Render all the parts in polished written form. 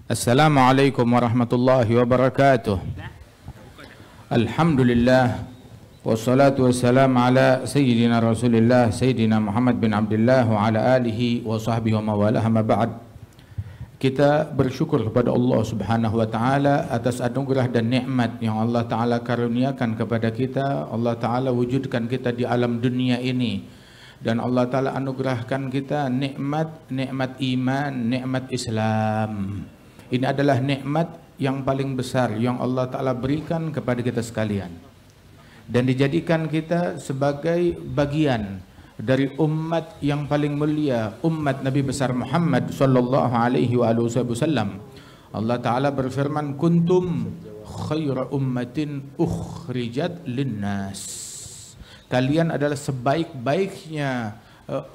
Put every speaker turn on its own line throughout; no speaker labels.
Assalamualaikum warahmatullahi wabarakatuh. Alhamdulillah wassalatu wassalamu ala sayyidina Rasulillah Sayyidina Muhammad bin Abdullah wa ala alihi wa sahbihi wa mawalah, amma ba'd. Kita bersyukur kepada Allah Subhanahu wa taala atas anugerah dan nikmat yang Allah taala karuniakan kepada kita. Allah taala wujudkan kita di alam dunia ini, dan Allah taala anugerahkan kita nikmat iman, nikmat Islam. Ini adalah nikmat yang paling besar yang Allah Ta'ala berikan kepada kita sekalian, dan dijadikan kita sebagai bagian dari umat yang paling mulia, umat Nabi besar Muhammad sallallahu alaihi wasallam. Allah Ta'ala berfirman, kuntum khaira ummatin ukhrijat linnas. Kalian adalah sebaik-baiknya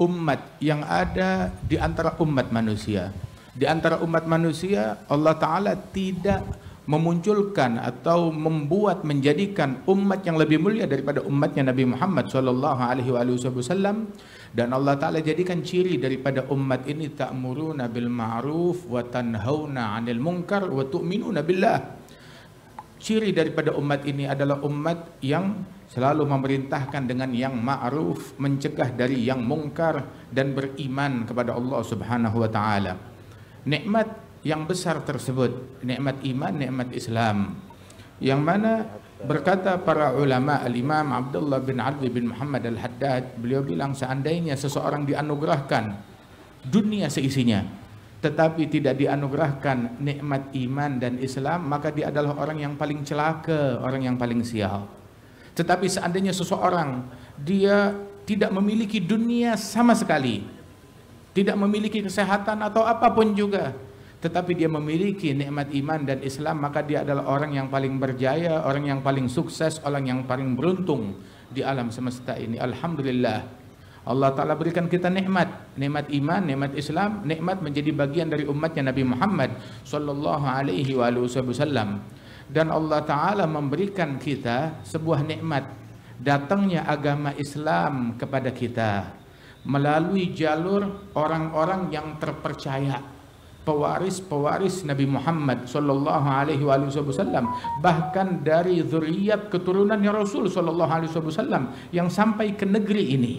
umat yang ada di antara umat manusia. Di antara umat manusia, Allah Ta'ala tidak memunculkan atau menjadikan umat yang lebih mulia daripada umatnya Nabi Muhammad sallallahu alaihi wasallam. Dan Allah Ta'ala jadikan ciri daripada umat ini, ta'muruna bil ma'ruf wa tanhauna 'anil munkar wa tu'minuna billah. Ciri daripada umat ini adalah umat yang selalu memerintahkan dengan yang ma'ruf, mencegah dari yang mungkar, dan beriman kepada Allah Subhanahu wa Ta'ala. Nikmat yang besar tersebut, nikmat iman, nikmat Islam, yang mana berkata para ulama, Al-Imam Abdullah bin Alwi bin Muhammad Al-Haddad, beliau bilang, seandainya seseorang dianugerahkan dunia seisinya tetapi tidak dianugerahkan nikmat iman dan Islam, maka dia adalah orang yang paling celaka, orang yang paling sial. Tetapi seandainya seseorang dia tidak memiliki dunia sama sekali, tidak memiliki kesehatan atau apapun juga, tetapi dia memiliki nikmat iman dan Islam, maka dia adalah orang yang paling berjaya, orang yang paling sukses, orang yang paling beruntung di alam semesta ini. Alhamdulillah, Allah Ta'ala berikan kita nikmat iman, nikmat Islam, nikmat menjadi bagian dari umatnya Nabi Muhammad sallallahu alaihi wasallam. Dan Allah Ta'ala memberikan kita sebuah nikmat, datangnya agama Islam kepada kita melalui jalur orang-orang yang terpercaya, pewaris Nabi Muhammad sallallahu alaihi wasallam, bahkan dari zuriat keturunannya Rasul sallallahu alaihi wasallam yang sampai ke negeri ini,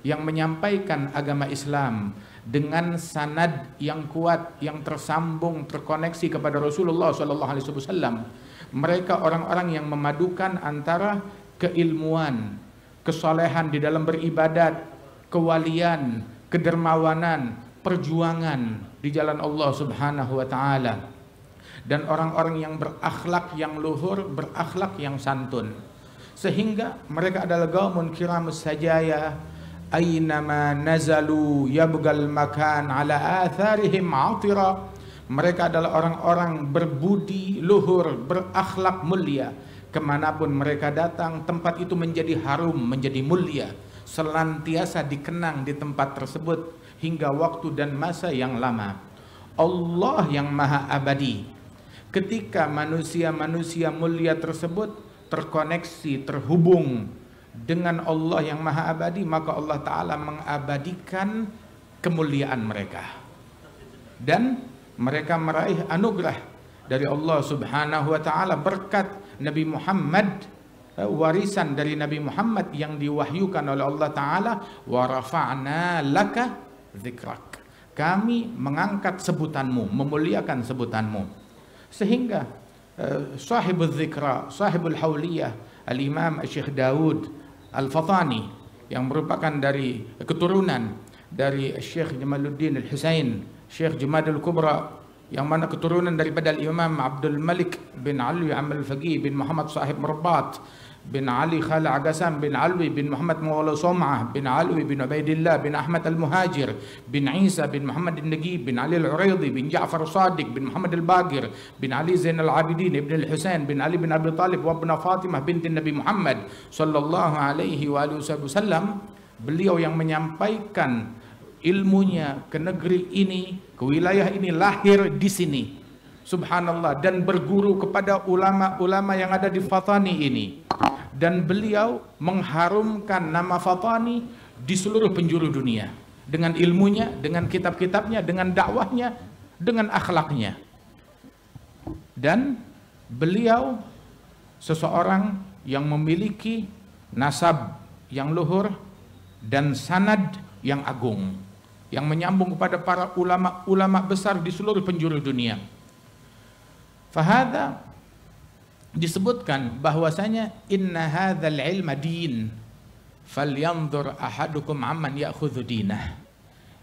yang menyampaikan agama Islam dengan sanad yang kuat, yang tersambung, terkoneksi kepada Rasulullah sallallahu alaihi wasallam. Mereka orang-orang yang memadukan antara keilmuan, kesolehan di dalam beribadat, kewalian, kedermawanan, perjuangan di jalan Allah Subhanahu wa Ta'ala, dan orang-orang yang berakhlak yang luhur, berakhlak yang santun, sehingga mereka adalah qaumun kiramus sajaya, aynama nazalu yabgal makan ala atharihim atira. Mereka adalah orang-orang berbudi luhur, berakhlak mulia. Kemanapun mereka datang, tempat itu menjadi harum, menjadi mulia, senantiasa dikenang di tempat tersebut hingga waktu dan masa yang lama. Allah yang maha abadi, ketika manusia-manusia mulia tersebut terkoneksi, terhubung dengan Allah yang maha abadi, maka Allah Ta'ala mengabadikan kemuliaan mereka, dan mereka meraih anugerah dari Allah Subhanahu wa Ta'ala berkat Nabi Muhammad, warisan dari Nabi Muhammad yang diwahyukan oleh Allah Ta'ala. Wa rafa'na laka dzikrak, kami mengangkat sebutanmu, memuliakan sebutanmu. Sehingga sahibul dzikra, sahibul hauliyah, Al-Imam Syekh Daud Al-Fatani, yang merupakan dari keturunan dari Syekh Jamaluddin Al-Husain, Syekh Jumadul Kubra, yang mana keturunan daripada Imam Abdul Malik bin Ali Amal Faqih bin Muhammad Sahib Murbat bin Ali Khala Agasan bin Alwi bin Muhammad Mawla Som'ah bin Alwi bin Ubaidillah bin Ahmad Al-Muhajir bin Isa bin Muhammad Al-Nagib bin Ali Al-Uraidi bin Ja'far Sadiq bin Muhammad Al-Bagir bin Ali Zain Al-Abidin ibn Al-Husain bin Ali bin Abi Talib wa ibn Fatimah binti Nabi Muhammad sallallahu alaihi wasallam. Beliau yang menyampaikan ilmunya ke negeri ini, ke wilayah ini, lahir di sini, subhanallah, dan berguru kepada ulama-ulama yang ada di Fatani ini, dan beliau mengharumkan nama Fatani di seluruh penjuru dunia dengan ilmunya, dengan kitab-kitabnya, dengan dakwahnya, dengan akhlaknya. Dan beliau seseorang yang memiliki nasab yang luhur dan sanad yang agung, yang menyambung kepada para ulama-ulama besar di seluruh penjuru dunia. Fahadha disebutkan bahwasanya inna hadzal ilma din falyanzur ahadukum amman ya'khudhu dinah.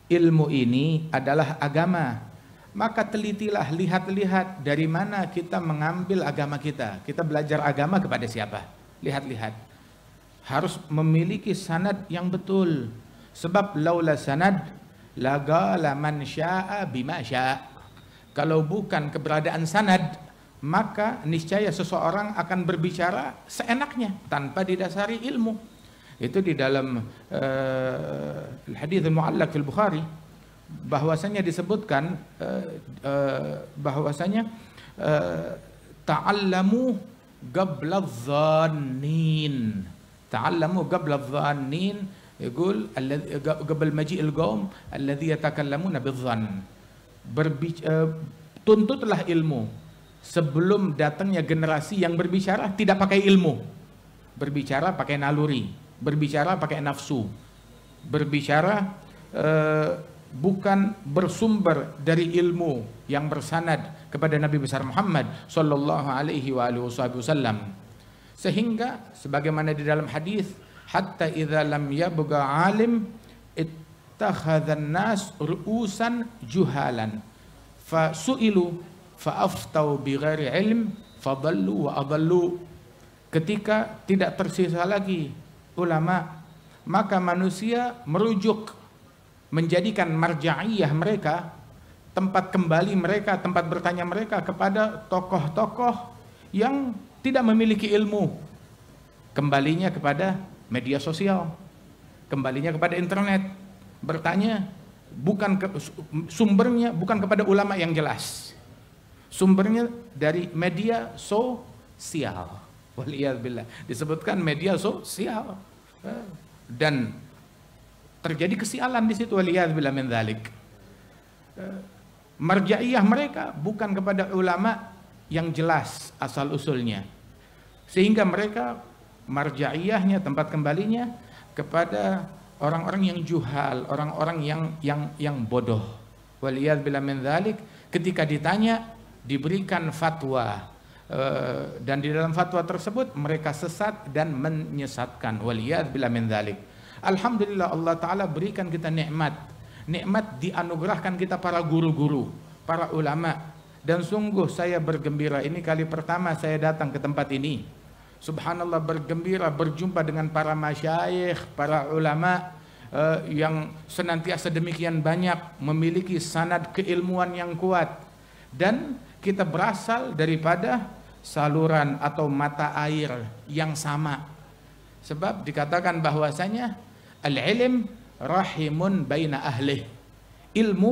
Ilmu ini adalah agama, maka telitilah, lihat-lihat dari mana kita mengambil agama kita. Kita belajar agama kepada siapa? Lihat-lihat. Harus memiliki sanad yang betul. Sebab laula sanad lagala man syaa bima syaa. Kalau bukan keberadaan sanad, maka niscaya seseorang akan berbicara seenaknya tanpa didasari ilmu. Itu di dalam hadits al-mu'allaq fil Bukhari bahwasanya disebutkan bahwasanya ta'allamu qabla adh-dhannin. Ta'allamu qabla adh-dhannin yaqul qabla maji'il qaum alladhi yatakallamuna bidh-dhann. Tuntutlah ilmu sebelum datangnya generasi yang berbicara tidak pakai ilmu, berbicara pakai naluri, berbicara pakai nafsu, berbicara bukan bersumber dari ilmu yang bersanad kepada Nabi besar Muhammad sallallahu alaihi wasallam. Sehingga sebagaimana di dalam hadis, hatta idza lam yabqa alim ittakhadhan nas ru'usan juhalan fasu'ilu fa'aftau bighairi ilm fadallu wa adallu. Ketika tidak tersisa lagi ulama, maka manusia merujuk, menjadikan marja'iyah mereka, tempat kembali mereka, tempat bertanya mereka kepada tokoh-tokoh yang tidak memiliki ilmu. Kembalinya kepada media sosial, kembalinya kepada internet, bertanya bukan sumbernya bukan kepada ulama yang jelas, sumbernya dari media sosial. Waliyadzubillah, disebutkan media sosial, dan terjadi kesialan di situ. Waliyadzubillah min dzalik. Marja'iyah mereka bukan kepada ulama yang jelas asal usulnya, sehingga mereka marja'iyahnya, tempat kembalinya kepada orang-orang yang juhal, orang-orang yang bodoh. Waliyadzubillah min dzalik. Ketika ditanya diberikan fatwa, dan di dalam fatwa tersebut mereka sesat dan menyesatkan. Waliyadzubillah min dzalik. Alhamdulillah Allah Ta'ala berikan kita nikmat dianugerahkan kita para guru-guru, para ulama. Dan sungguh saya bergembira, ini kali pertama saya datang ke tempat ini. Subhanallah, bergembira berjumpa dengan para masyayikh, para ulama yang senantiasa demikian banyak memiliki sanad keilmuan yang kuat. Dan kita berasal daripada saluran atau mata air yang sama. Sebab dikatakan bahwasanya al-ilm rahimun baina ahlih. Ilmu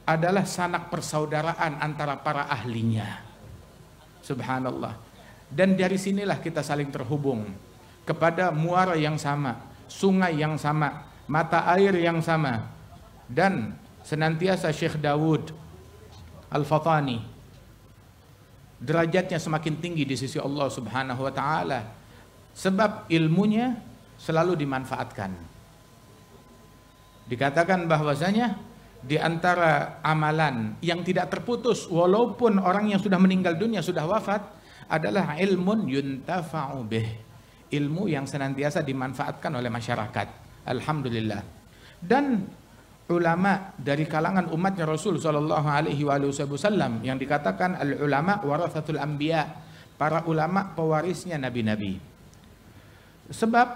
adalah sanak persaudaraan antara para ahlinya. Subhanallah. Dan dari sinilah kita saling terhubung kepada muara yang sama, sungai yang sama, mata air yang sama. Dan senantiasa Syekh Dawud Al-Fatani derajatnya semakin tinggi di sisi Allah Subhanahu wa Ta'ala, sebab ilmunya selalu dimanfaatkan. Dikatakan bahwasanya di antara amalan yang tidak terputus walaupun orang yang sudah meninggal dunia, sudah wafat, adalah ilmun yuntafa'u bih, ilmu yang senantiasa dimanfaatkan oleh masyarakat. Alhamdulillah. Dan ulama dari kalangan umatnya Rasul sallallahu alaihi wasallam yang dikatakan al-ulama warathatul anbiya, para ulama pewarisnya nabi-nabi. Sebab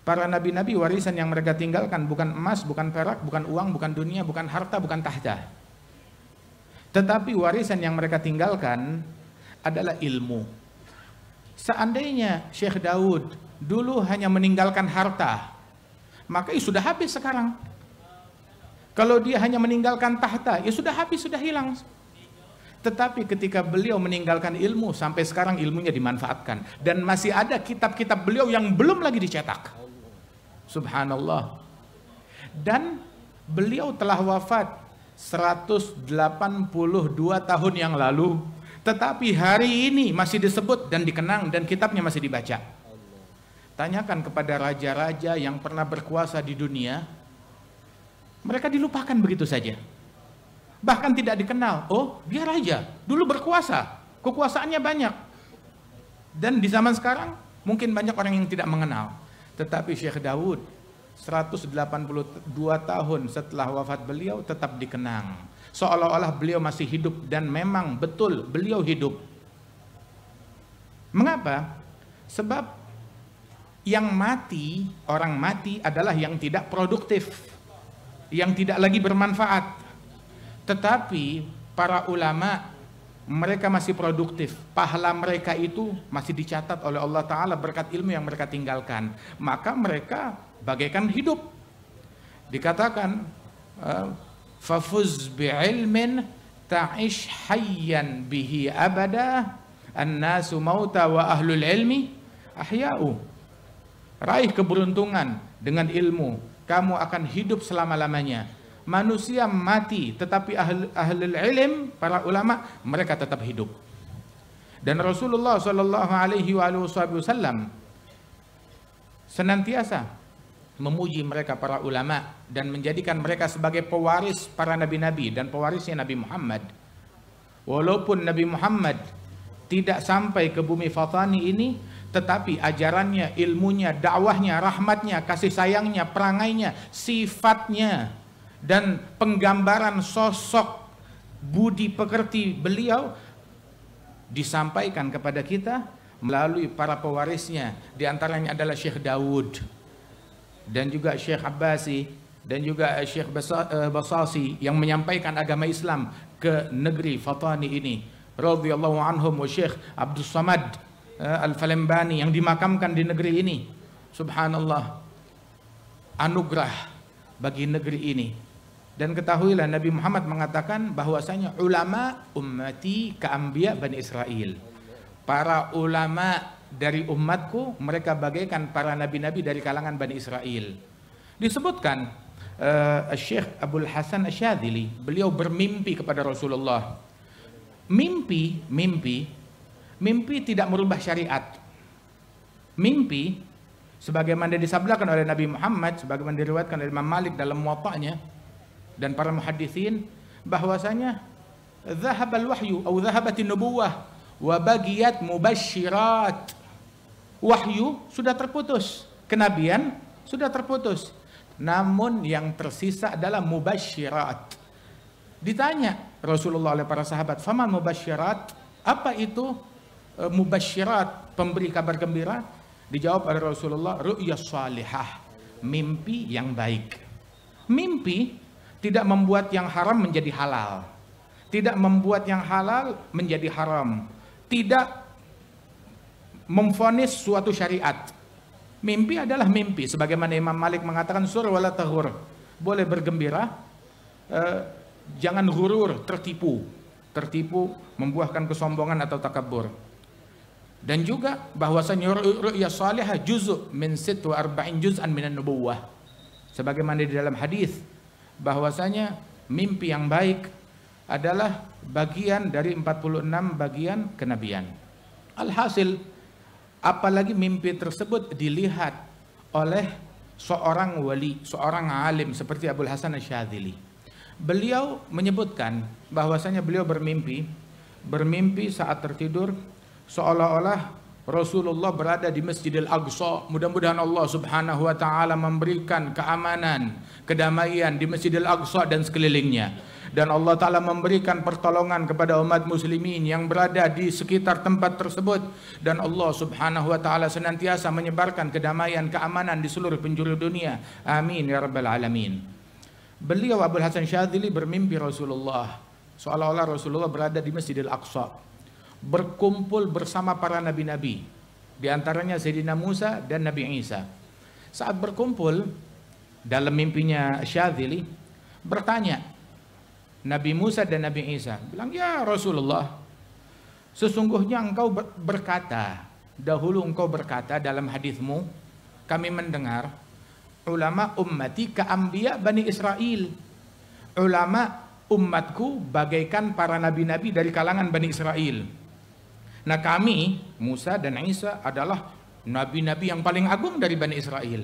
para nabi-nabi warisan yang mereka tinggalkan bukan emas, bukan perak, bukan uang, bukan dunia, bukan harta, bukan tahta. Tetapi warisan yang mereka tinggalkan adalah ilmu. Seandainya Syekh Daud dulu hanya meninggalkan harta, maka sudah habis sekarang. Kalau dia hanya meninggalkan tahta, ya sudah habis, sudah hilang. Tetapi ketika beliau meninggalkan ilmu, sampai sekarang ilmunya dimanfaatkan. Dan masih ada kitab-kitab beliau yang belum lagi dicetak. Subhanallah. Dan beliau telah wafat 182 tahun yang lalu. tetapi hari ini masih disebut dan dikenang dan kitabnya masih dibaca. Tanyakan kepada raja-raja yang pernah berkuasa di dunia, mereka dilupakan begitu saja. Bahkan tidak dikenal. Oh, dia raja, dulu berkuasa, kekuasaannya banyak. Dan di zaman sekarang mungkin banyak orang yang tidak mengenal. Tetapi Syekh Daud 182 tahun setelah wafat beliau tetap dikenang. Seolah-olah beliau masih hidup, dan memang betul beliau hidup. Mengapa? Sebab yang mati, orang mati adalah yang tidak produktif, yang tidak lagi bermanfaat. Tetapi para ulama, mereka masih produktif. Pahala mereka itu masih dicatat oleh Allah Ta'ala berkat ilmu yang mereka tinggalkan. Maka mereka bagaikan hidup. Dikatakan fafuz bi'ilmin ta'ish hayyan bihi abada annasu mauta wa ahlul ilmi ahya'u. Raih keberuntungan dengan ilmu, kamu akan hidup selama-lamanya. Manusia mati, tetapi ahlul ilm, para ulama, mereka tetap hidup. Dan Rasulullah sallallahu alaihi wasallam senantiasa memuji mereka para ulama dan menjadikan mereka sebagai pewaris para nabi-nabi dan pewarisnya Nabi Muhammad. Walaupun Nabi Muhammad tidak sampai ke bumi Fatani ini, tetapi ajarannya, ilmunya, dakwahnya, rahmatnya, kasih sayangnya, perangainya, sifatnya, dan penggambaran sosok budi pekerti beliau disampaikan kepada kita melalui para pewarisnya. Di antaranya adalah Syekh Daud, dan juga Syekh Abbasi, dan juga Syekh Basasi, yang menyampaikan agama Islam ke negeri Fatani ini, radhiyallahu anhum, wa Syekh Abdul Samad Al-Falembani yang dimakamkan di negeri ini. Subhanallah, anugerah bagi negeri ini. Dan ketahuilah Nabi Muhammad mengatakan bahwasanya ulama ummati ka'ambiya Bani Israel. Para ulama dari umatku, mereka bagaikan para nabi-nabi dari kalangan Bani Israel. Disebutkan Syekh Abdul Hasan Asyadzili, beliau bermimpi kepada Rasulullah. Mimpi tidak merubah syariat. Mimpi, sebagaimana disabdakan oleh Nabi Muhammad, sebagaimana diriwayatkan oleh Imam Malik dalam Muwatta'nya dan para muhaddisin, bahwasanya zahabal wahyu atau zahabatin nubuwah wa bagiyat mubasyirat. Wahyu sudah terputus, kenabian sudah terputus, namun yang tersisa adalah mubasyirat. Ditanya Rasulullah oleh para sahabat, faman mubasyirat? Apa itu mubasyirat, pemberi kabar gembira? Dijawab oleh Rasulullah, ru'ya salihah, mimpi yang baik. Mimpi tidak membuat yang haram menjadi halal, tidak membuat yang halal menjadi haram, tidak memvonis suatu syariat. Mimpi adalah mimpi, sebagaimana Imam Malik mengatakan, sur wala taghur, boleh bergembira, jangan ghurur, tertipu membuahkan kesombongan atau takabur. Dan juga bahwasanya ru'ya salihah juz'un min 46 juz'an minan nubuwah, sebagaimana di dalam hadis bahwasanya mimpi yang baik adalah bagian dari 46 bagian kenabian. Alhasil, apalagi mimpi tersebut dilihat oleh seorang wali, seorang alim seperti Abdul Hasan Asyadzili. Beliau menyebutkan bahwasanya beliau bermimpi saat tertidur, seolah-olah Rasulullah berada di Masjidil Aqsa. Mudah-mudahan Allah Subhanahu wa taala memberikan keamanan, kedamaian di Masjidil Aqsa dan sekelilingnya. Dan Allah taala memberikan pertolongan kepada umat muslimin yang berada di sekitar tempat tersebut, dan Allah Subhanahu wa taala senantiasa menyebarkan kedamaian, keamanan di seluruh penjuru dunia. Amin ya rabbal alamin. Beliau Abdul Hasan Syadzili bermimpi Rasulullah, seolah-olah Rasulullah berada di Masjidil Aqsa, berkumpul bersama para nabi-nabi, di antaranya Sayyidina Musa dan Nabi Isa. Saat berkumpul dalam mimpinya Syadzili, bertanya Nabi Musa dan Nabi Isa, bilang, ya Rasulullah, sesungguhnya engkau berkata, dahulu engkau berkata dalam hadismu, kami mendengar, ulama ummati ka'ambiya Bani Israel, ulama umatku bagaikan para nabi-nabi dari kalangan Bani Israel. Nah kami, Musa dan Isa adalah nabi-nabi yang paling agung dari Bani Israel.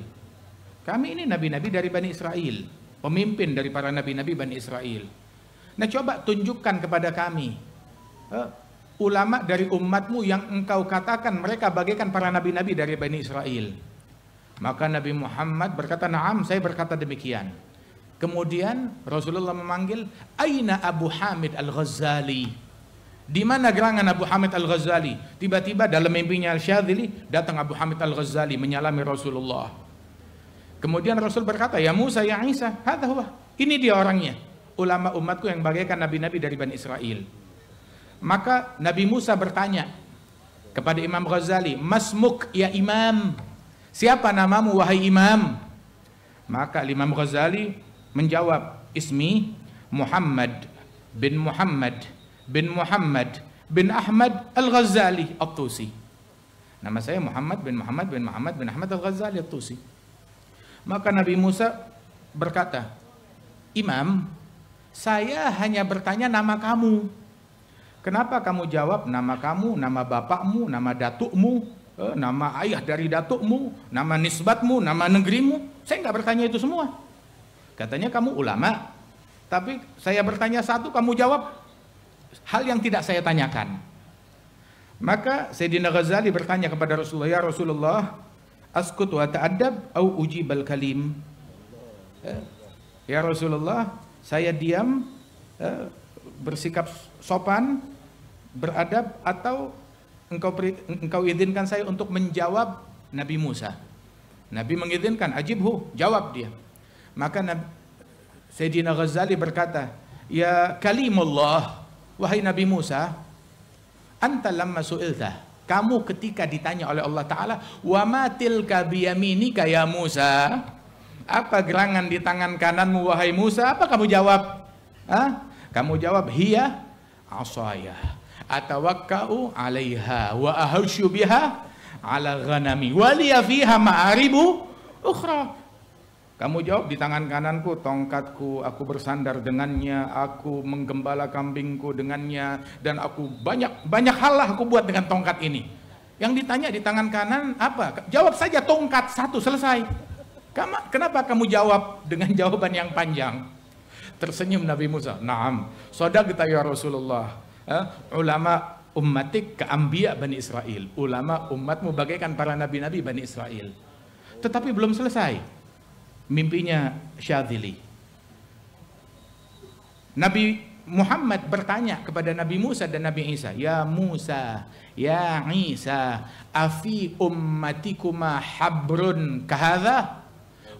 Kami ini nabi-nabi dari Bani Israel, pemimpin dari para nabi-nabi Bani Israel. Nah coba tunjukkan kepada kami ulama dari umatmu yang engkau katakan mereka bagaikan para nabi-nabi dari Bani Israel. Maka Nabi Muhammad berkata, "Na'am, saya berkata demikian." Kemudian Rasulullah memanggil, "Aina Abu Hamid Al-Ghazali?" Di mana gerangan Abu Hamid Al-Ghazali? Tiba-tiba dalam mimpinya Al-Syadzili datang Abu Hamid Al-Ghazali menyalami Rasulullah. Kemudian Rasul berkata, "Ya Musa, ya Isa, hadza huwa." Ini dia orangnya, ulama umatku yang bagaikan nabi-nabi dari Bani Israel. Maka Nabi Musa bertanya kepada Imam Ghazali, "Masmuk ya Imam?" Siapa namamu wahai Imam? Maka Imam Ghazali menjawab, "Ismi Muhammad bin Muhammad bin Muhammad bin Ahmad Al-Ghazali At-Tusi." Nama saya Muhammad bin Muhammad bin Muhammad bin Ahmad Al-Ghazali At-Tusi. Maka Nabi Musa berkata, "Imam, saya hanya bertanya nama kamu. Kenapa kamu jawab nama kamu, nama bapakmu, nama datukmu, nama ayah dari datukmu, nama nisbatmu, nama negerimu? Saya nggak bertanya itu semua. Katanya kamu ulama, tapi saya bertanya satu, kamu jawab hal yang tidak saya tanyakan." Maka Sayyidina Ghazali bertanya kepada Rasulullah, "Ya Rasulullah, askut wa ta'addab au ujibal kalim?" Ya Rasulullah, saya diam, bersikap sopan, beradab, atau engkau izinkan saya untuk menjawab Nabi Musa? Nabi mengizinkan, "Ajibhu," jawab dia. Maka Sayyidina Ghazali berkata, "Ya kalimullah, wahai Nabi Musa, anta lamma su'ilta." Kamu ketika ditanya oleh Allah Ta'ala, "Wa ma tilka biyaminika ya Musa?" Apa gerangan di tangan kananmu wahai Musa? Apa kamu jawab? Kamu jawab, "Hiya asaya atawakka'u 'alaiha wa ahusyu biha 'ala ghanami wa liya fiha ma'aribu ukhra." Kamu jawab, "Di tangan kananku tongkatku, aku bersandar dengannya, aku menggembala kambingku dengannya, dan aku banyak hal lah aku buat dengan tongkat ini." Yang ditanya di tangan kanan apa? Jawab saja tongkat, satu, selesai. Kenapa kamu jawab dengan jawaban yang panjang? Tersenyum Nabi Musa, "Naam, shadaqta ya Rasulullah. Ulama ummatik ka'ambiya Bani Israel." Ulama umatmu bagaikan para nabi-nabi Bani Israel. Tetapi belum selesai mimpinya Syadzili. Nabi Muhammad bertanya kepada Nabi Musa dan Nabi Isa, "Ya Musa, ya Isa, afi ummatikuma habrun kahadha?"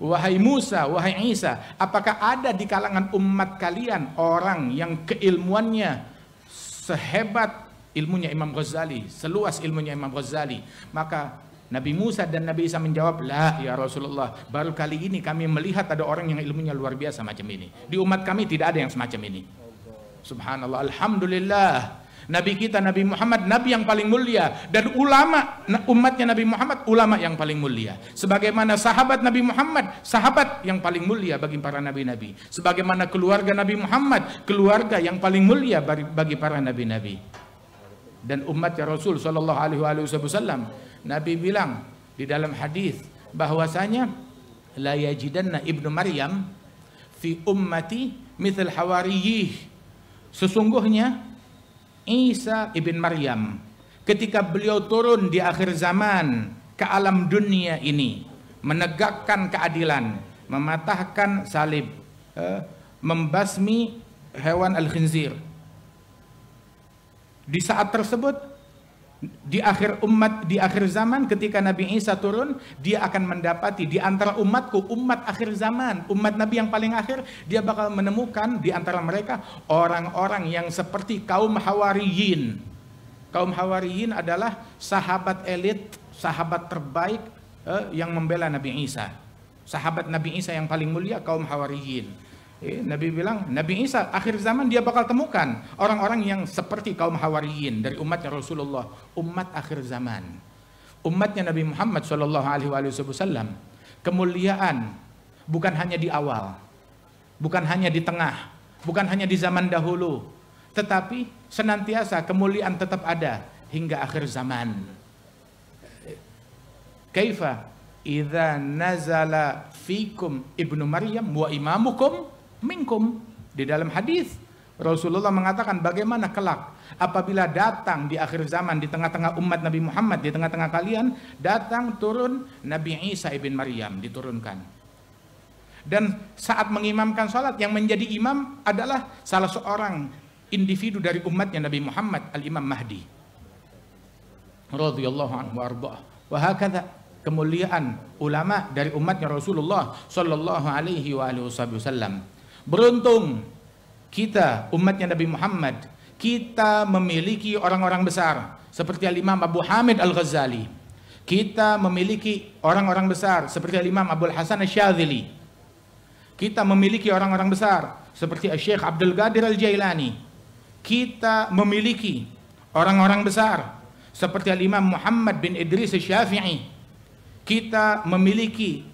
Wahai Musa, wahai Isa, apakah ada di kalangan umat kalian orang yang keilmuannya sehebat ilmunya Imam Ghazali, seluas ilmunya Imam Ghazali? Maka Nabi Musa dan Nabi Isa menjawab, "La ya Rasulullah, baru kali ini kami melihat ada orang yang ilmunya luar biasa macam ini. Di umat kami tidak ada yang semacam ini." Subhanallah, alhamdulillah. Nabi kita Nabi Muhammad, nabi yang paling mulia, dan ulama umatnya Nabi Muhammad, ulama yang paling mulia. Sebagaimana sahabat Nabi Muhammad, sahabat yang paling mulia bagi para nabi-nabi. Sebagaimana keluarga Nabi Muhammad, keluarga yang paling mulia bagi para nabi-nabi. Dan umatnya Rasul sallallahu alaihi wasallam, Nabi bilang di dalam hadis bahwasanya, "La yajidanna ibnu Maryam fi ummati mithl hawariyih." Sesungguhnya Isa ibn Maryam ketika beliau turun di akhir zaman ke alam dunia ini, menegakkan keadilan, mematahkan salib, membasmi hewan al-khinzir. Di saat tersebut, di akhir zaman ketika Nabi Isa turun, dia akan mendapati di antara umatku, umat akhir zaman, umat Nabi yang paling akhir, dia bakal menemukan di antara mereka orang-orang yang seperti kaum Hawariyin. Kaum Hawariyin adalah sahabat elit, sahabat terbaik yang membela Nabi Isa. Sahabat Nabi Isa yang paling mulia kaum Hawariyin. Nabi bilang, Nabi Isa akhir zaman dia bakal temukan orang-orang yang seperti kaum Hawariyin dari umatnya Rasulullah, umat akhir zaman. Umatnya Nabi Muhammad sallallahu alaihi wasallam, kemuliaan bukan hanya di awal, bukan hanya di tengah, bukan hanya di zaman dahulu, tetapi senantiasa kemuliaan tetap ada hingga akhir zaman. Kaifa idza nazala fikum ibnu Maryam wa imamukum minkum. Di dalam hadis Rasulullah mengatakan bagaimana kelak apabila datang di akhir zaman di tengah-tengah umat Nabi Muhammad, di tengah-tengah kalian datang turun Nabi Isa ibn Maryam, diturunkan. Dan saat mengimamkan salat yang menjadi imam adalah salah seorang individu dari umatnya Nabi Muhammad, Al-Imam Mahdi radhiyallahu anhu warḍah. Wa hakadha, kemuliaan ulama dari umatnya Rasulullah sallallahu alaihi wasallam. Beruntung kita umatnya Nabi Muhammad, kita memiliki orang-orang besar seperti Al-Imam Abu Hamid Al-Ghazali. Kita memiliki orang-orang besar seperti Al-Imam Abdul Hasan Asy-Syadzili. Kita memiliki orang-orang besar seperti Syekh Abdul Qadir Al-Jailani. Kita memiliki orang-orang besar seperti Al-Imam Muhammad bin Idris Asy-Syafi'i. Kita memiliki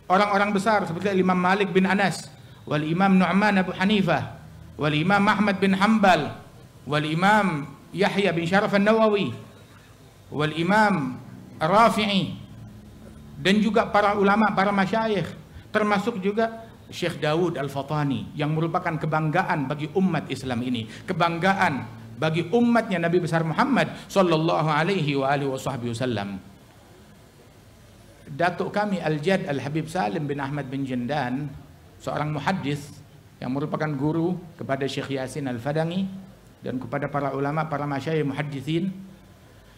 orang-orang besar seperti Al-Imam Malik bin Anas, wal Imam Nu'man Abu Hanifah, wal Imam Ahmad bin Hanbal, wal Imam Yahya bin Syaraf An-Nawawi, wal Imam Rafi'i, dan juga para ulama, para masyayikh, termasuk juga Syekh Daud Al-Fatani yang merupakan kebanggaan bagi umat Islam ini, kebanggaan bagi umatnya Nabi besar Muhammad sallallahu alaihi wasallam. Datuk kami Al-Jad Al-Habib Salim bin Ahmad bin Jendan, seorang muhaddis yang merupakan guru kepada Syekh Yasin Al-Fadangi dan kepada para ulama, para masyayikh muhadditsin,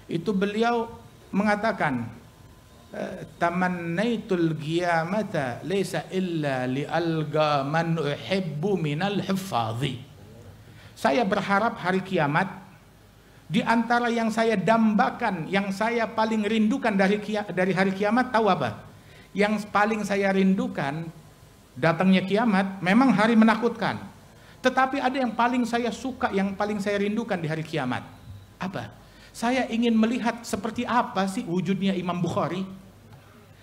itu beliau mengatakan, tamannaitul qiyamata laysa illa li alga man uhibbu minal huffadhi. Saya berharap hari kiamat, di antara yang saya dambakan, yang saya paling rindukan dari hari kiamat, tahu apa? Yang paling saya rindukan datangnya kiamat, memang hari menakutkan. Tetapi ada yang paling saya suka, yang paling saya rindukan di hari kiamat. Apa? Saya ingin melihat seperti apa sih wujudnya Imam Bukhari.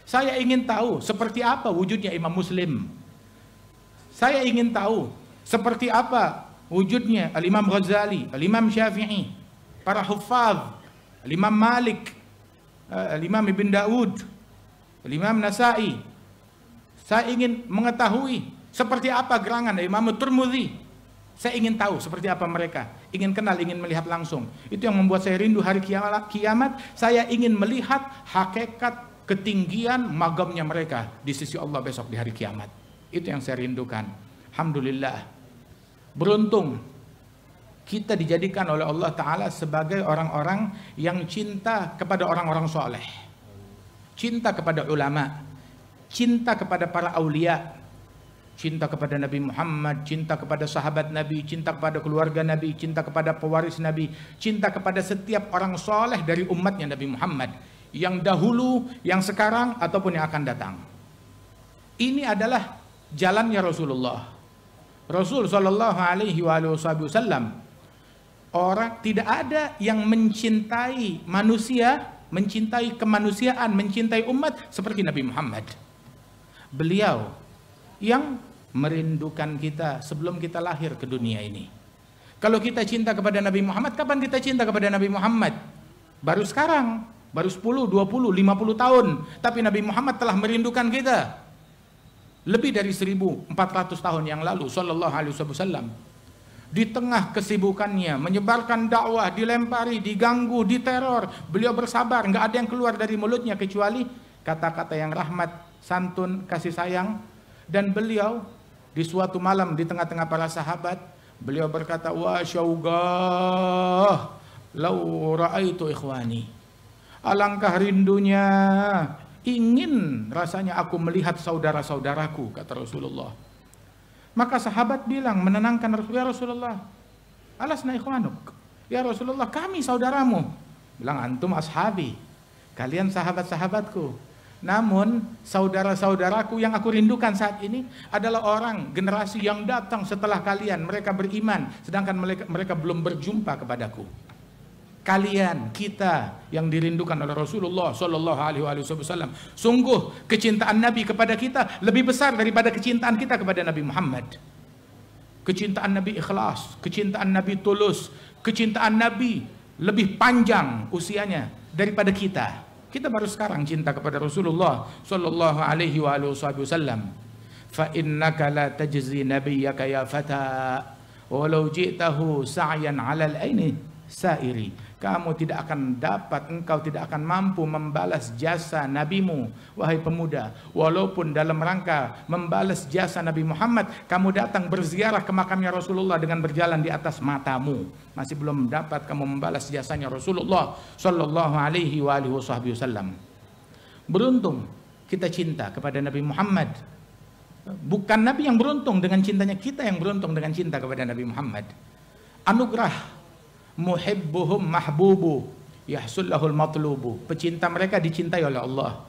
Saya ingin tahu seperti apa wujudnya Imam Muslim. Saya ingin tahu seperti apa wujudnya Al-Imam Ghazali, Al-Imam Syafi'i, para huffaz, Al-Imam Malik, Al-Imam Ibn Daud, Al-Imam Nasa'i. Saya ingin mengetahui seperti apa gerangan Imam Tirmidzi. Saya ingin tahu seperti apa mereka, ingin kenal, ingin melihat langsung. Itu yang membuat saya rindu hari kiamat. Saya ingin melihat hakikat ketinggian magamnya mereka di sisi Allah besok di hari kiamat. Itu yang saya rindukan. Alhamdulillah, beruntung kita dijadikan oleh Allah Ta'ala sebagai orang-orang yang cinta kepada orang-orang soleh, cinta kepada ulama, cinta kepada para aulia, cinta kepada Nabi Muhammad, cinta kepada sahabat Nabi, cinta kepada keluarga Nabi, cinta kepada pewaris Nabi, cinta kepada setiap orang soleh dari umatnya Nabi Muhammad, yang dahulu, yang sekarang, ataupun yang akan datang. Ini adalah jalannya Rasulullah. Rasul Shallallahu Alaihi Wasallam, orang tidak ada yang mencintai manusia, mencintai kemanusiaan, mencintai umat seperti Nabi Muhammad. Beliau yang merindukan kita sebelum kita lahir ke dunia ini. Kalau kita cinta kepada Nabi Muhammad, kapan kita cinta kepada Nabi Muhammad? Baru sekarang, baru 10, 20, 50 tahun. Tapi Nabi Muhammad telah merindukan kita lebih dari 1400 tahun yang lalu, sallallahu alaihi wasallam. Di tengah kesibukannya menyebarkan dakwah, dilempari, diganggu, diteror, beliau bersabar, nggak ada yang keluar dari mulutnya kecuali kata-kata yang rahmat, santun, kasih sayang. Dan beliau di suatu malam di tengah-tengah para sahabat, beliau berkata, wa syaugah lau ra'aitu ikhwani, alangkah rindunya, ingin rasanya aku melihat saudara-saudaraku, kata Rasulullah. Maka sahabat bilang, menenangkan Rasulullah, ya Rasulullah, alasna ikhwanuk, ya Rasulullah, kami saudaramu. Bilang, antum ashabi, kalian sahabat-sahabatku. Namun saudara-saudaraku yang aku rindukan saat ini adalah orang generasi yang datang setelah kalian, mereka beriman sedangkan mereka belum berjumpa kepadaku. Kalian, kita yang dirindukan oleh Rasulullah Shallallahu Alaihi Wasallam. Sungguh kecintaan Nabi kepada kita lebih besar daripada kecintaan kita kepada Nabi Muhammad. Kecintaan Nabi ikhlas, kecintaan Nabi tulus, kecintaan Nabi lebih panjang usianya daripada kita. Kita baru sekarang cinta kepada Rasulullah sallallahu alaihi wasallam. Fa innaka la tajzi nabiyyaka ya fata walau ji'tahu sa'yan 'alal aini sa'iri. Kamu tidak akan dapat, engkau tidak akan mampu membalas jasa nabimu, wahai pemuda, walaupun dalam rangka membalas jasa Nabi Muhammad kamu datang berziarah ke makamnya Rasulullah dengan berjalan di atas matamu, masih belum dapat kamu membalas jasanya Rasulullah sallallahu alaihi wasallam. Beruntung kita cinta kepada Nabi Muhammad. Bukan Nabi yang beruntung dengan cintanya, kita yang beruntung dengan cinta kepada Nabi Muhammad. Anugerah muhibbuhum mahbubu yahsullahul matlubu. Pecinta mereka dicintai oleh Allah,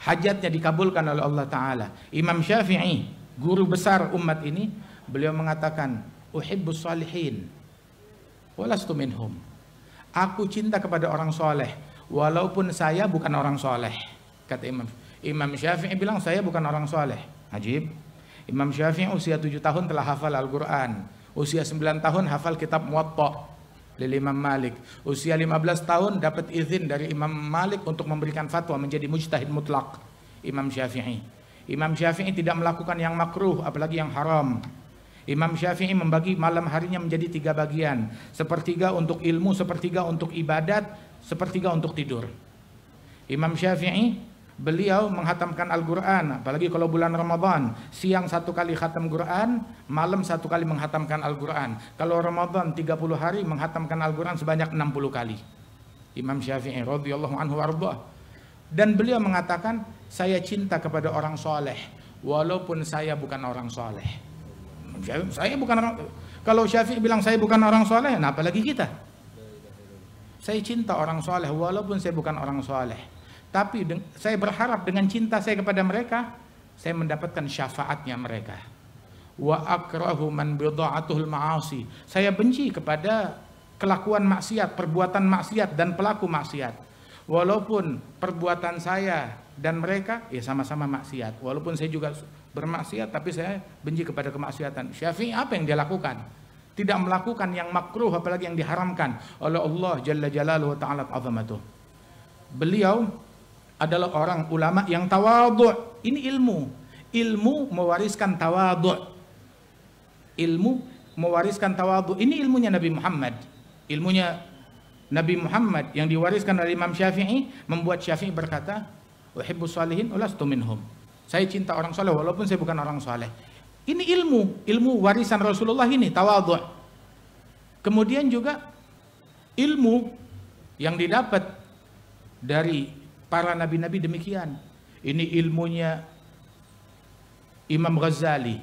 hajatnya dikabulkan oleh Allah Ta'ala. Imam Syafi'i, guru besar umat ini, beliau mengatakan uhibbus salihin walastu minhum. Aku cinta kepada orang soleh walaupun saya bukan orang soleh. Kata Imam Syafi'i bilang saya bukan orang soleh. Ajib. Imam Syafi'i usia 7 tahun telah hafal Al-Quran. Usia 9 tahun hafal kitab Muwatta dari Imam Malik. Usia 15 tahun dapat izin dari Imam Malik untuk memberikan fatwa menjadi mujtahid mutlak. Imam Syafi'i. Imam Syafi'i tidak melakukan yang makruh apalagi yang haram. Imam Syafi'i membagi malam harinya menjadi 3 bagian. Sepertiga untuk ilmu, sepertiga untuk ibadat, sepertiga untuk tidur. Imam Syafi'i, beliau menghatamkan Al-Quran, apalagi kalau bulan Ramadan, siang 1 kali khatam Quran, malam 1 kali menghatamkan Al-Quran. Kalau Ramadan 30 hari menghatamkan Al-Quran sebanyak 60 kali. Imam Syafi'i radhiyallahu anhu warḍah. Dan beliau mengatakan, saya cinta kepada orang soleh walaupun saya bukan orang soleh. Saya bukan orang. Kalau Syafi'i bilang saya bukan orang soleh, nah apalagi kita. Saya cinta orang soleh walaupun saya bukan orang soleh. Tapi saya berharap dengan cinta saya kepada mereka, saya mendapatkan syafaatnya mereka. Wa akrahu man bida'atuhul ma'asi. Saya benci kepada kelakuan maksiat, perbuatan maksiat dan pelaku maksiat. Walaupun perbuatan saya dan mereka ya sama-sama maksiat. Walaupun saya juga bermaksiat, tapi saya benci kepada kemaksiatan. Syafi'i apa yang dia lakukan? Tidak melakukan yang makruh apalagi yang diharamkan oleh Allah Jalla Jalaluhu Ta'ala Azamatuh. Beliau adalah orang ulama yang tawadhu'. Ini ilmu mewariskan tawadhu'. Ilmu mewariskan tawadhu'. Ini ilmunya Nabi Muhammad. Ilmunya Nabi Muhammad yang diwariskan oleh Imam Syafi'i membuat Syafi'i berkata, "Uhibbus shalihin walastu minhum." Saya cinta orang saleh walaupun saya bukan orang saleh. Ini ilmu warisan Rasulullah ini, tawadhu'. Kemudian juga ilmu yang didapat dari para nabi-nabi demikian. Ini ilmunya Imam Ghazali.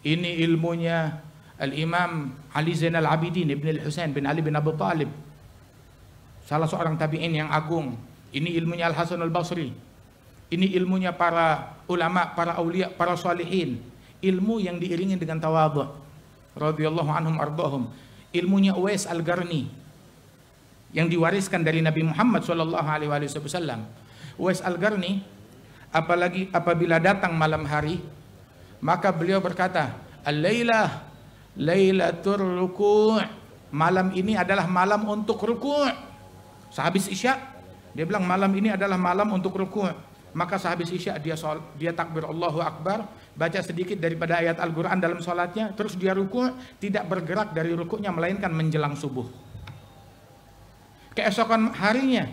Ini ilmunya Al-Imam Ali Zainal Abidin Ibn Al-Husain bin Ali bin Abi Talib, salah seorang tabi'in yang agung. Ini ilmunya Al-Hasan Al-Basri. Ini ilmunya para ulama, para aulia, para salihin. Ilmu yang diiringi dengan tawadhu'. Radhiyallahu anhum ardhahum. Ilmunya Uwais Al-Qarni yang diwariskan dari Nabi Muhammad sallallahu alaihi wasallam. Uwais Al-Qarni apalagi apabila datang malam hari, maka beliau berkata, "Al-lailah lailatul ruku'." Malam ini adalah malam untuk ruku'. Sehabis Isya, dia bilang malam ini adalah malam untuk ruku'. Maka sehabis Isya dia takbir Allahu Akbar, baca sedikit daripada ayat Al-Qur'an dalam salatnya, terus dia ruku', tidak bergerak dari ruku'nya melainkan menjelang subuh. Keesokan harinya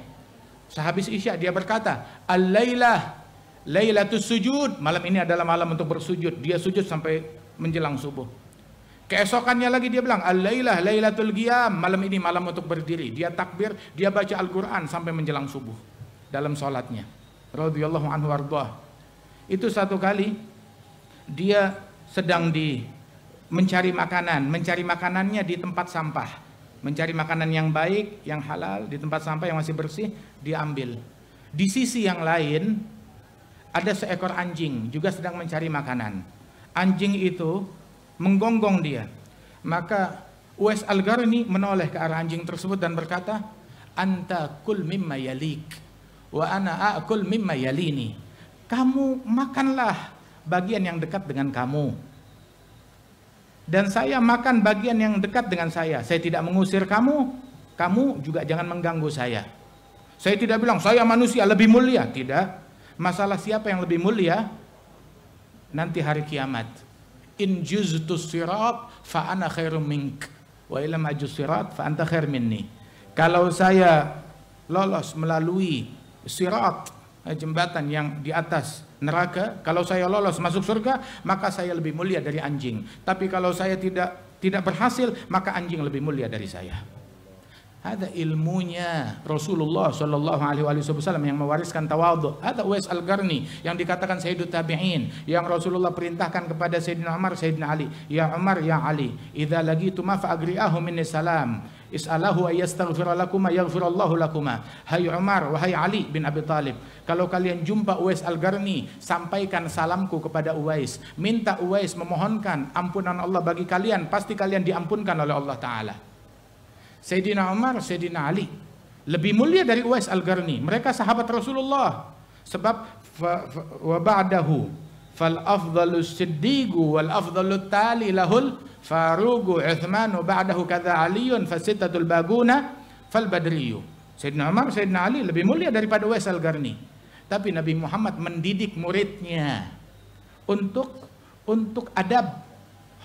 sehabis Isya dia berkata, "Al-lailah lailatus sujud." Malam ini adalah malam untuk bersujud. Dia sujud sampai menjelang subuh. Keesokannya lagi dia bilang, "Al-lailah lailatul qiyam." Malam ini malam untuk berdiri. Dia takbir, dia baca Al-Qur'an sampai menjelang subuh dalam salatnya. Radhiyallahu anhu warḍah. Itu satu kali dia sedang mencari makanan, mencari makanannya di tempat sampah. Mencari makanan yang baik, yang halal di tempat sampah yang masih bersih, dia ambil. Di sisi yang lain ada seekor anjing juga sedang mencari makanan. Anjing itu menggonggong dia. Maka Uwais Al-Qarni menoleh ke arah anjing tersebut dan berkata, "Anta kul mimma yalik wa ana akul mimma yalini." Kamu makanlah bagian yang dekat dengan kamu, dan saya makan bagian yang dekat dengan saya. Saya tidak mengusir kamu, kamu juga jangan mengganggu saya. Saya tidak bilang saya manusia lebih mulia, tidak. Masalah siapa yang lebih mulia nanti hari kiamat. In juztu sirat fa ana khairum mink wa illam ajuz sirat fa anta khair minni. Kalau saya lolos melalui sirat, jembatan yang di atas neraka, kalau saya lolos masuk surga, maka saya lebih mulia dari anjing. Tapi kalau saya tidak berhasil, maka anjing lebih mulia dari saya. Ada ilmunya Rasulullah Shallallahu Alaihi Wasallam yang mewariskan tawadhu. Ada Uwais Al-Qarni yang dikatakan Sayyidut Tabi'in, yang Rasulullah perintahkan kepada Sayyidina Umar, Sayyidina Ali, ya Umar, ya Ali, idza lagituma fa'agri'ahu minni salam, is'alahu ayastaghfira lakuma yaghfirallahu lakuma. Hai Umar, wahai Ali bin Abi Thalib, kalau kalian jumpa Uwais Al-Qarni, sampaikan salamku kepada Uwais, minta Uwais memohonkan ampunan Allah bagi kalian, pasti kalian diampunkan oleh Allah Ta'ala. Sayyidina Umar, Sayyidina Ali lebih mulia dari Uwais Al-Qarni. Mereka sahabat Rasulullah. Sebab wa ba'dahu fal afdalu siddiqu wal afdalu tali lahul faruqu Uthmanu ba'dahu kadza Aliyun fasittatul baguna fal badriyu. Sayyidina Umar, Sayyidina Ali lebih mulia daripada Uwais Al-Qarni. Tapi Nabi Muhammad mendidik muridnya untuk adab,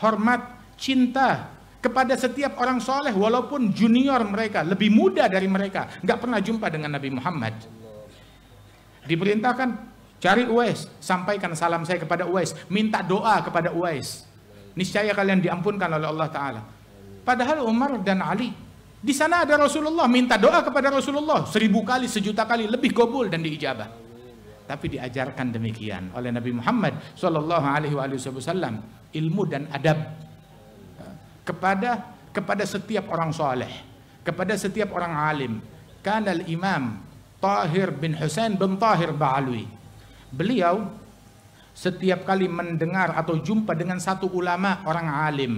hormat, cinta kepada setiap orang soleh, walaupun junior mereka, lebih muda dari mereka, nggak pernah jumpa dengan Nabi Muhammad. Diperintahkan cari Uwais, sampaikan salam saya kepada Uwais, minta doa kepada Uwais, niscaya kalian diampunkan oleh Allah Ta'ala. Padahal Umar dan Ali, di sana ada Rasulullah, minta doa kepada Rasulullah 1000 kali, 1.000.000 kali lebih kabul dan diijabah. Tapi diajarkan demikian oleh Nabi Muhammad Sallallahu Alaihi Wasallam, ilmu dan adab kepada setiap orang soleh, kepada setiap orang alim. Kanal Imam Tahir bin Husain bin Tahir Ba'alwi, beliau setiap kali mendengar atau jumpa dengan satu ulama orang alim,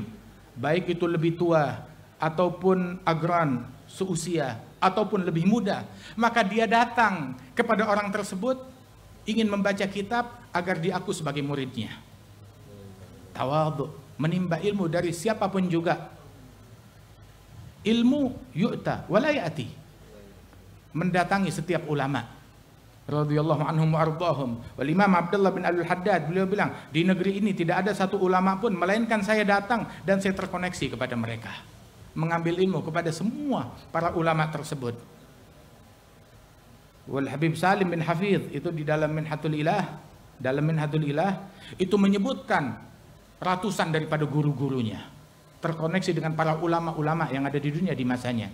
baik itu lebih tua ataupun agran seusia ataupun lebih muda, maka dia datang kepada orang tersebut ingin membaca kitab agar diaku sebagai muridnya. Tawadhu, menimba ilmu dari siapapun juga. Ilmu yu'ta wala ya'ti, mendatangi setiap ulama radhiyallahu anhum wa ardhahum. Wal Imam Abdullah bin Al-Haddad, beliau bilang, di negeri ini tidak ada satu ulama pun melainkan saya datang dan saya terkoneksi kepada mereka, mengambil ilmu kepada semua para ulama tersebut. Wal Habib Salim bin Hafidh, itu di dalam Minhatul Ilah, itu menyebutkan ratusan daripada guru-gurunya terkoneksi dengan para ulama-ulama yang ada di dunia di masanya.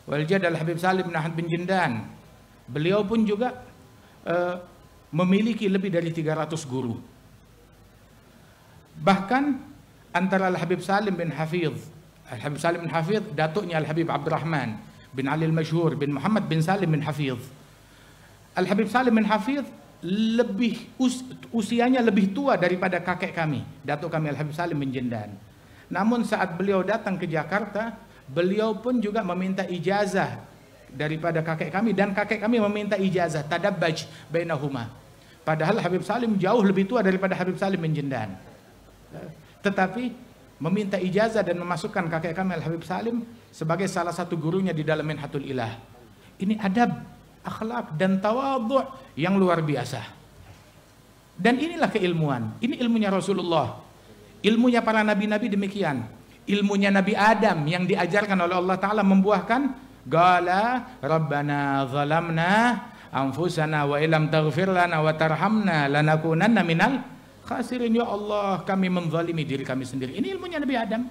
Wal Jad Al-Habib Salim bin Ahmad bin Jindan, beliau pun juga memiliki lebih dari 300 guru. Bahkan antara Al-Habib Salim bin Hafidh, Al-Habib Salim bin Hafidh, datuknya Al-Habib Abdurrahman bin Ali Al-Mashhur bin Muhammad bin Salim bin Hafidh. Al-Habib Salim bin Hafidh usianya lebih tua daripada kakek kami, datuk kami Al-Habib Salim bin Jindan. Namun saat beliau datang ke Jakarta, beliau pun juga meminta ijazah daripada kakek kami, dan kakek kami meminta ijazah, tadabbaj bainahuma. Padahal Habib Salim jauh lebih tua daripada Habib Salim bin Jindan, tetapi meminta ijazah dan memasukkan kakek kami Al-Habib Salim sebagai salah satu gurunya di dalam Minhatul Ilah. Ini adab, akhlak dan tawadhu yang luar biasa. Dan inilah keilmuan. Ini ilmunya Rasulullah. Ilmunya para nabi-nabi demikian. Ilmunya Nabi Adam yang diajarkan oleh Allah Ta'ala membuahkan Qala Rabbana zalamna anfusana wa ilam taghfir lana wa tarhamna lanakunanna minal khasirin. Ya Allah, kami menzalimi diri kami sendiri. Ini ilmunya Nabi Adam.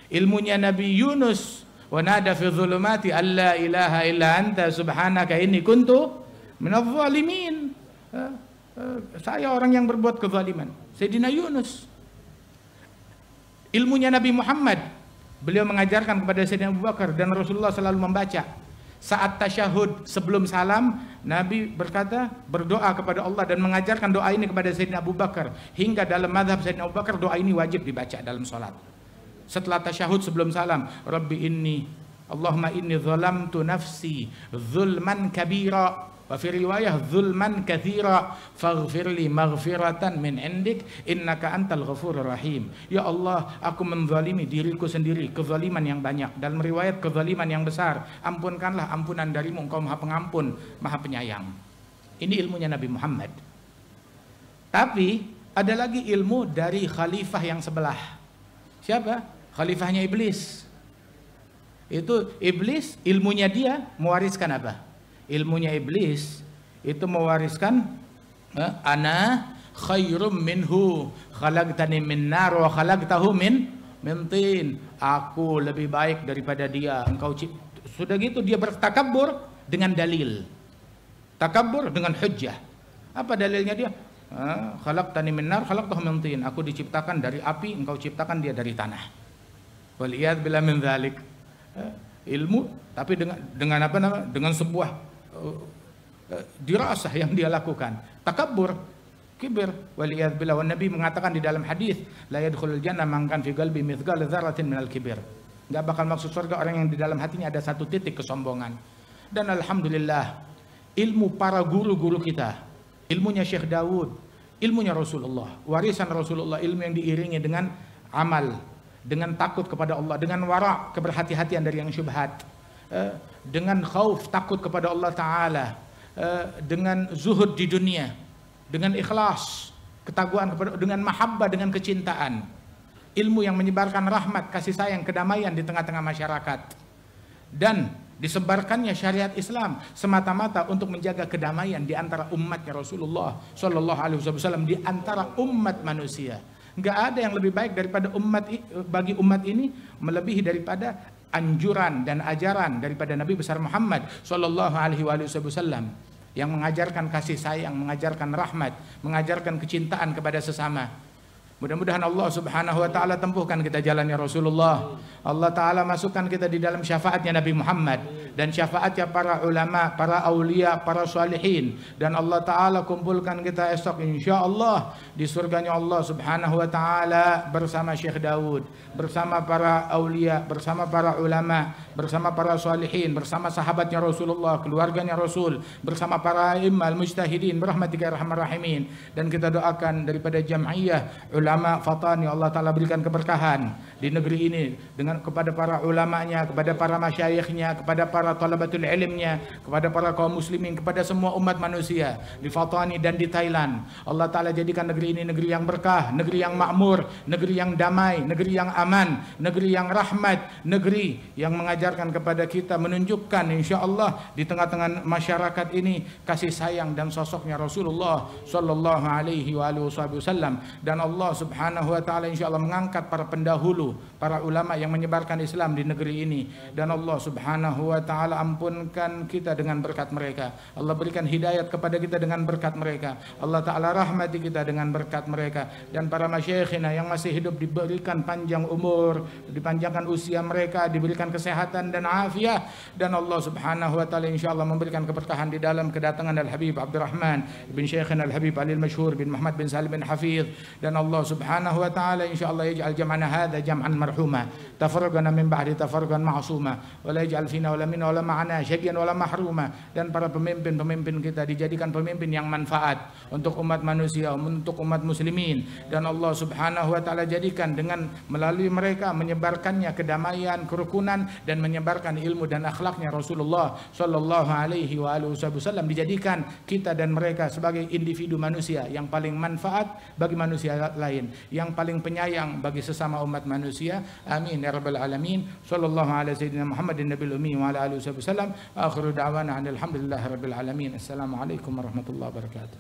Ilmunya Nabi Yunus, wa nada fi dhulumati alla ilaha illa anta subhanaka inni kuntu minadh zalimin. Saya orang yang berbuat kezaliman. Sayyidina Yunus. Ilmunya Nabi Muhammad, beliau mengajarkan kepada Sayyidina Abu Bakar, dan Rasulullah selalu membaca saat tasyahud sebelum salam. Nabi berkata, berdoa kepada Allah dan mengajarkan doa ini kepada Sayyidina Abu Bakar, hingga dalam mazhab Sayyidina Abu Bakar doa ini wajib dibaca dalam sholat. Setelah tasyahud sebelum salam, Rabbi inni Allahumma inni zalamtu nafsi zulman kabira Wa fi riwayah zulman katsira faghfirli maghfiratan min indik innaka antal ghafurur rahim. Ya Allah, aku menzalimi diriku sendiri, kezaliman yang banyak. Dalam riwayat kezaliman yang besar. Ampunkanlah ampunan darimu, Engkau Maha Pengampun, Maha Penyayang. Ini ilmunya Nabi Muhammad. Tapi ada lagi ilmu dari khalifah yang sebelah. Siapa? Khalifahnya Iblis. Itu Iblis, ilmunya dia mewariskan apa? Ilmunya Iblis itu mewariskan ana khairum minhu khalaqtani min nar wa khalaqtahu min tin. Aku lebih baik daripada dia. Engkau sudah gitu dia bertakabur dengan dalil. Takabur dengan hujjah. Apa dalilnya dia? Khalaqtani min nar khalaqtahu min tin. Aku diciptakan dari api, engkau ciptakan dia dari tanah. Waliyad bila min dzalik. Ilmu tapi dengan apa namanya? Dengan sebuah dirasah yang dia lakukan, takabur, kibir, waliyad billah. Wan Nabi mengatakan di dalam hadis, la yadkhulul jannah man kan fi qalbi mithqal dzarratin minal kibir. Enggak bakal masuk surga orang yang di dalam hatinya ada satu titik kesombongan. Dan alhamdulillah, ilmu para guru-guru kita, ilmunya Syekh Daud, ilmunya Rasulullah, warisan Rasulullah, ilmu yang diiringi dengan amal, dengan takut kepada Allah, dengan wara', keberhati-hatian dari yang syubhat, dengan khauf, takut kepada Allah Ta'ala, dengan zuhud di dunia, dengan ikhlas, ketakwaan kepada, dengan mahabbah, dengan kecintaan, ilmu yang menyebarkan rahmat, kasih sayang, kedamaian di tengah-tengah masyarakat, dan disebarkannya syariat Islam semata-mata untuk menjaga kedamaian di antara umatnya Rasulullah Sallallahu Alaihi Wasallam, di antara umat manusia. Nggak ada yang lebih baik daripada bagi umat ini melebihi daripada anjuran dan ajaran daripada Nabi besar Muhammad Sallallahu Alaihi Wasallam yang mengajarkan kasih sayang, mengajarkan rahmat, mengajarkan kecintaan kepada sesama. Mudah-mudahan Allah Subhanahu wa taala tempuhkan kita jalannya Rasulullah. Allah taala masukkan kita di dalam syafaatnya Nabi Muhammad dan syafaatnya para ulama, para aulia, para salihin, dan Allah taala kumpulkan kita esok insyaallah di surganya Allah Subhanahu wa taala bersama Syekh Daud, bersama para aulia, bersama para ulama, bersama para salihin, bersama sahabatnya Rasulullah, keluarganya Rasul, bersama para imam mujtahidin berahmatika ya arhamar rahimin. Dan kita doakan daripada jam'iyah ulama Fatani, Allah taala berikan keberkahan di negeri ini dengan kepada para ulamanya, kepada para masyayikhnya, kepada para talabatul ilmnya, kepada para kaum muslimin, kepada semua umat manusia di Fatani dan di Thailand. Allah taala jadikan negeri ini negeri yang berkah, negeri yang makmur, negeri yang damai, negeri yang aman, negeri yang rahmat, negeri yang mengajarkan kepada kita, menunjukkan insyaallah di tengah-tengah masyarakat ini kasih sayang dan sosoknya Rasulullah sallallahu alaihi wasallam. Dan Allah Subhanahu wa taala insyaallah mengangkat para pendahulu, para ulama yang menyebarkan Islam di negeri ini. Dan Allah Subhanahu wa taala ampunkan kita dengan berkat mereka. Allah berikan hidayat kepada kita dengan berkat mereka. Allah taala rahmati kita dengan berkat mereka. Dan para masyayikhina yang masih hidup diberikan panjang umur, dipanjangkan usia mereka, diberikan kesehatan dan afiat. Dan Allah Subhanahu wa taala insyaallah memberikan keberkahan di dalam kedatangan Al-Habib Abdurrahman bin Syekhina Al-Habib Ali Al-Masyhur bin Muhammad bin Salim bin Hafidh. Dan Allah Subhanahu wa taala insyaallah yaj'al jam'ana hadza jam'an marhuma tafarraqana min ba'di tafarruqan ma'suma wa la yaj'al fina wa la minna wa la ma'ana syaqiyyan wa la mahruma. Dan para pemimpin-pemimpin kita dijadikan pemimpin yang manfaat untuk umat manusia, untuk umat muslimin. Dan Allah Subhanahu wa taala jadikan dengan melalui mereka menyebarkannya kedamaian, kerukunan, dan menyebarkan ilmu dan akhlaknya Rasulullah sallallahu alaihi wasallam. Dijadikan kita dan mereka sebagai individu manusia yang paling manfaat bagi manusia lain, yang paling penyayang bagi sesama umat manusia. Amin ya rabbal alamin. Sallallahu ala sayyidina Muhammadin nabiyil ummi wa ala alihi wasallam. Akhiru da'wana alhamdulillahi rabbil alamin. Assalamualaikum warahmatullahi wabarakatuh.